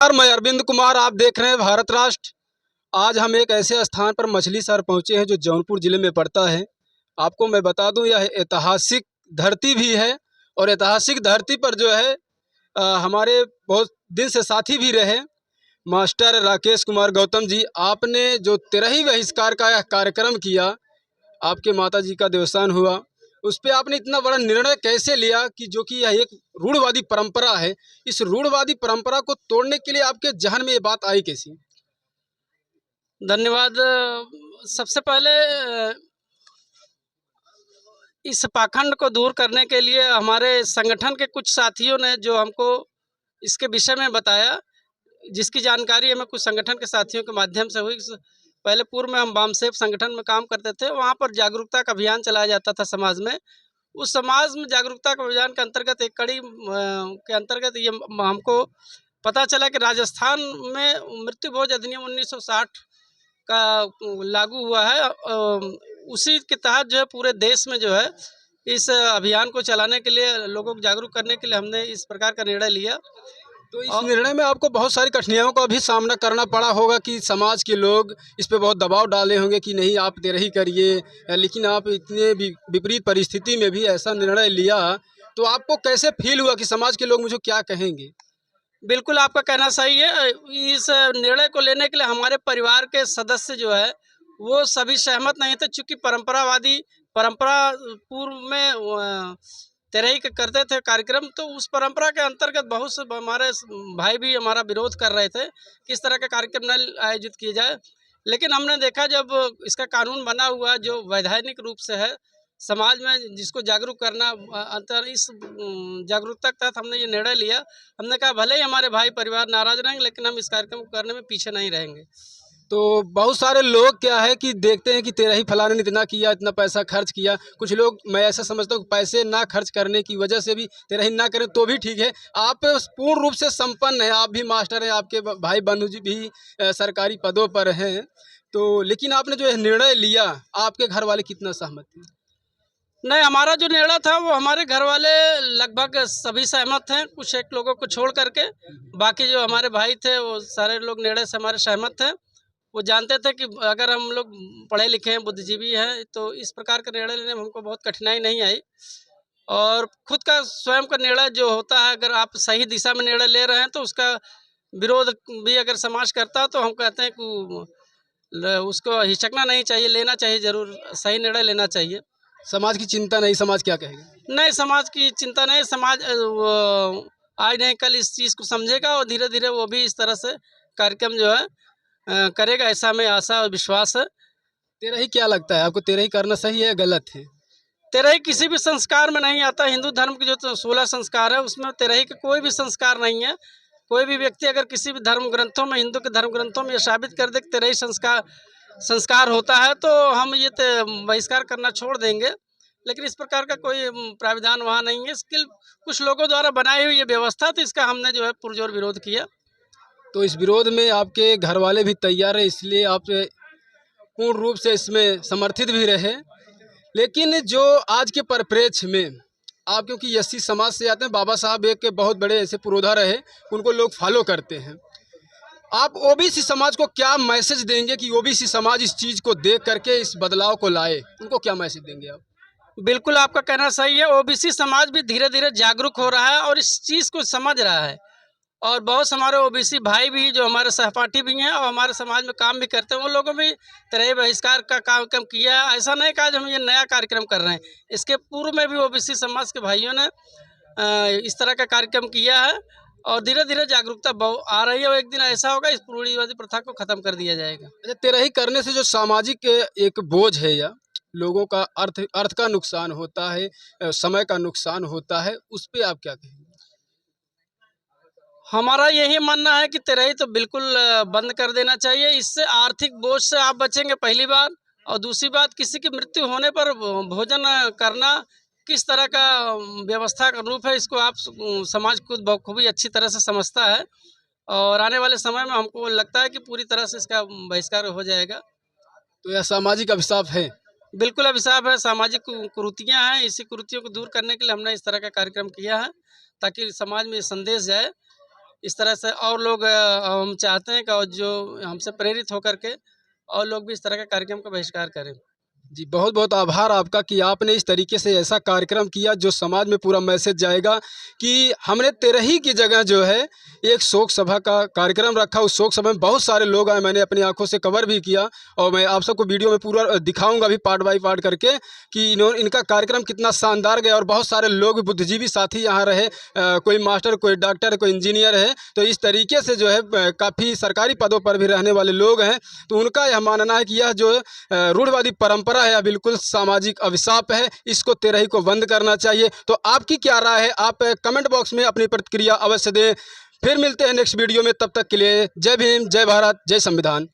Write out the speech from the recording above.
नमस्कार, मैं अरविंद कुमार। आप देख रहे हैं भारत राष्ट्र। आज हम एक ऐसे स्थान पर मछली शहर पहुँचे हैं जो जौनपुर ज़िले में पड़ता है। आपको मैं बता दूं, यह ऐतिहासिक धरती भी है और ऐतिहासिक धरती पर जो है हमारे बहुत दिन से साथी भी रहे मास्टर राकेश कुमार गौतम जी। आपने जो तिरही बहिष्कार का यह कार्यक्रम किया, आपके माताजी का देवसान हुआ, उस पे आपने इतना बड़ा निर्णय कैसे लिया कि जो कि यह एक रूढ़वादी परंपरा है, इस रूढ़वादी परंपरा को तोड़ने के लिए आपके जहन में ये बात आई कैसी? धन्यवाद। सबसे पहले इस पाखंड को दूर करने के लिए हमारे संगठन के कुछ साथियों ने जो हमको इसके विषय में बताया, जिसकी जानकारी हमें कुछ संगठन के साथियों के माध्यम से हुई। पहले पूर्व में हम बामसेफ संगठन में काम करते थे, वहाँ पर जागरूकता का अभियान चलाया जाता था समाज में। उस समाज में जागरूकता के अभियान के अंतर्गत एक कड़ी के अंतर्गत ये हमको पता चला कि राजस्थान में मृत्यु भोज अधिनियम 1960 का लागू हुआ है। उसी के तहत जो है पूरे देश में जो है इस अभियान को चलाने के लिए, लोगों को जागरूक करने के लिए हमने इस प्रकार का निर्णय लिया। तो इस निर्णय में आपको बहुत सारी कठिनाइयों का भी सामना करना पड़ा होगा कि समाज के लोग इस पे बहुत दबाव डाले होंगे कि नहीं आप तिरही करिए, लेकिन आप इतने विपरीत परिस्थिति में भी ऐसा निर्णय लिया, तो आपको कैसे फील हुआ कि समाज के लोग मुझे क्या कहेंगे? बिल्कुल, आपका कहना सही है। इस निर्णय को लेने के लिए हमारे परिवार के सदस्य जो है वो सभी सहमत नहीं थे, चूँकि परंपरा पूर्व में तिरही के करते थे कार्यक्रम, तो उस परंपरा के अंतर्गत बहुत से हमारे भाई भी हमारा विरोध कर रहे थे कि इस तरह का कार्यक्रम न आयोजित किया जाए। लेकिन हमने देखा जब इसका कानून बना हुआ जो वैधानिक रूप से है, समाज में जिसको जागरूक करना, अंतर इस जागरूकता के तहत हमने ये निर्णय लिया। हमने कहा भले ही हमारे भाई परिवार नाराज रहेंगे, लेकिन हम इस कार्यक्रम को करने में पीछे नहीं रहेंगे। तो बहुत सारे लोग क्या है कि देखते हैं कि तिरही फलाने ने इतना किया, इतना पैसा खर्च किया। कुछ लोग, मैं ऐसा समझता हूँ, पैसे ना खर्च करने की वजह से भी तिरही ना करें तो भी ठीक है। आप पूर्ण रूप से संपन्न हैं, आप भी मास्टर हैं, आपके भाई बंधु जी भी सरकारी पदों पर हैं, तो लेकिन आपने जो निर्णय लिया, आपके घर वाले कितना सहमत थे? नहीं, हमारा जो निर्णय था वो हमारे घर वाले लगभग सभी सहमत हैं, कुछ एक लोगों को छोड़ करके। बाकी जो हमारे भाई थे वो सारे लोग निर्णय से हमारे सहमत थे। वो जानते थे कि अगर हम लोग पढ़े लिखे हैं, बुद्धिजीवी हैं, तो इस प्रकार का निर्णय लेने में हमको बहुत कठिनाई नहीं आई। और खुद का स्वयं का निर्णय जो होता है, अगर आप सही दिशा में निर्णय ले रहे हैं तो उसका विरोध भी अगर समाज करता है तो हम कहते हैं कि उसको हिचकना नहीं चाहिए, लेना चाहिए, ज़रूर सही निर्णय लेना चाहिए। समाज की चिंता नहीं, समाज क्या कहेगा? नहीं, समाज की चिंता नहीं। समाज आज नहीं कल इस चीज़ को समझेगा और धीरे धीरे वो भी इस तरह से कार्यक्रम जो है करेगा, ऐसा हमें आशा और विश्वास है। तिरही क्या लगता है आपको, तिरही करना सही है या गलत है? तिरही किसी भी संस्कार में नहीं आता। हिंदू धर्म के जो 16 संस्कार है उसमें तिरही के कोई भी संस्कार नहीं है। कोई भी व्यक्ति अगर किसी भी धर्म ग्रंथों में, हिंदू के धर्म ग्रंथों में ये साबित कर दे कि तिरही संस्कार होता है, तो हम ये बहिष्कार करना छोड़ देंगे। लेकिन इस प्रकार का कोई प्राविधान वहाँ नहीं है। इसके कुछ लोगों द्वारा बनाई हुई ये व्यवस्था, तो इसका हमने जो है पुरजोर विरोध किया। तो इस विरोध में आपके घर वाले भी तैयार है, इसलिए आप पूर्ण रूप से इसमें समर्थित भी रहे। लेकिन जो आज के परिप्रेक्ष्य में आप, क्योंकि एससी समाज से आते हैं, बाबा साहब एक के बहुत बड़े ऐसे पुरोधा रहे, उनको लोग फॉलो करते हैं। आप ओबीसी समाज को क्या मैसेज देंगे कि ओबीसी समाज इस चीज़ को देख करके इस बदलाव को लाए? उनको क्या मैसेज देंगे आप? बिल्कुल, आपका कहना सही है। ओबीसी समाज भी धीरे धीरे जागरूक हो रहा है और इस चीज़ को समझ रहा है। और बहुत से हमारे ओबीसी भाई भी जो हमारे सहपाठी भी हैं और हमारे समाज में काम भी करते हैं, उन लोगों भी तिरही बहिष्कार का कार्यक्रम किया है। ऐसा नहीं कहा जो हम ये नया कार्यक्रम कर रहे हैं। इसके पूर्व में भी ओबीसी समाज के भाइयों ने इस तरह का कार्यक्रम किया है और धीरे धीरे जागरूकता आ रही है और एक दिन ऐसा होगा इस रूढ़िवादी प्रथा को खत्म कर दिया जाएगा। अच्छा, तिरही करने से जो सामाजिक एक बोझ है या लोगों का अर्थ का नुकसान होता है, समय का नुकसान होता है, उस पर आप क्या कहेंगे? हमारा यही मानना है कि तिरही तो बिल्कुल बंद कर देना चाहिए। इससे आर्थिक बोझ से आप बचेंगे, पहली बात। और दूसरी बात, किसी की मृत्यु होने पर भोजन करना किस तरह का व्यवस्था का रूप है, इसको आप समाज खुद बखूबी अच्छी तरह से समझता है। और आने वाले समय में हमको लगता है कि पूरी तरह से इसका बहिष्कार हो जाएगा। तो यह सामाजिक अभिशाप है? बिल्कुल अभिशाप है, सामाजिक कुरीतियाँ हैं। इसी कुरीतियों को दूर करने के लिए हमने इस तरह का कार्यक्रम किया है, ताकि समाज में संदेश जाए इस तरह से और लोग हम चाहते हैं कि और जो हमसे प्रेरित होकर के और लोग भी इस तरह के कार्यक्रम का बहिष्कार करें। जी, बहुत बहुत आभार आपका कि आपने इस तरीके से ऐसा कार्यक्रम किया जो समाज में पूरा मैसेज जाएगा कि हमने तेरही की जगह जो है एक शोक सभा का कार्यक्रम रखा। उस शोक सभा में बहुत सारे लोग आए, मैंने अपनी आंखों से कवर भी किया और मैं आप सबको वीडियो में पूरा दिखाऊंगा भी पार्ट बाय पार्ट करके कि इनका कार्यक्रम कितना शानदार गया। और बहुत सारे लोग बुद्धिजीवी साथी यहाँ रहे, कोई मास्टर, कोई डॉक्टर, कोई इंजीनियर है। तो इस तरीके से जो है काफ़ी सरकारी पदों पर भी रहने वाले लोग हैं। तो उनका यह मानना है कि यह जो रूढ़िवादी परंपरा है या बिल्कुल सामाजिक अभिशाप है, इसको तेरही को बंद करना चाहिए। तो आपकी क्या राय है? आप कमेंट बॉक्स में अपनी प्रतिक्रिया अवश्य दें। फिर मिलते हैं नेक्स्ट वीडियो में, तब तक के लिए जय भीम, जय भारत, जय संविधान।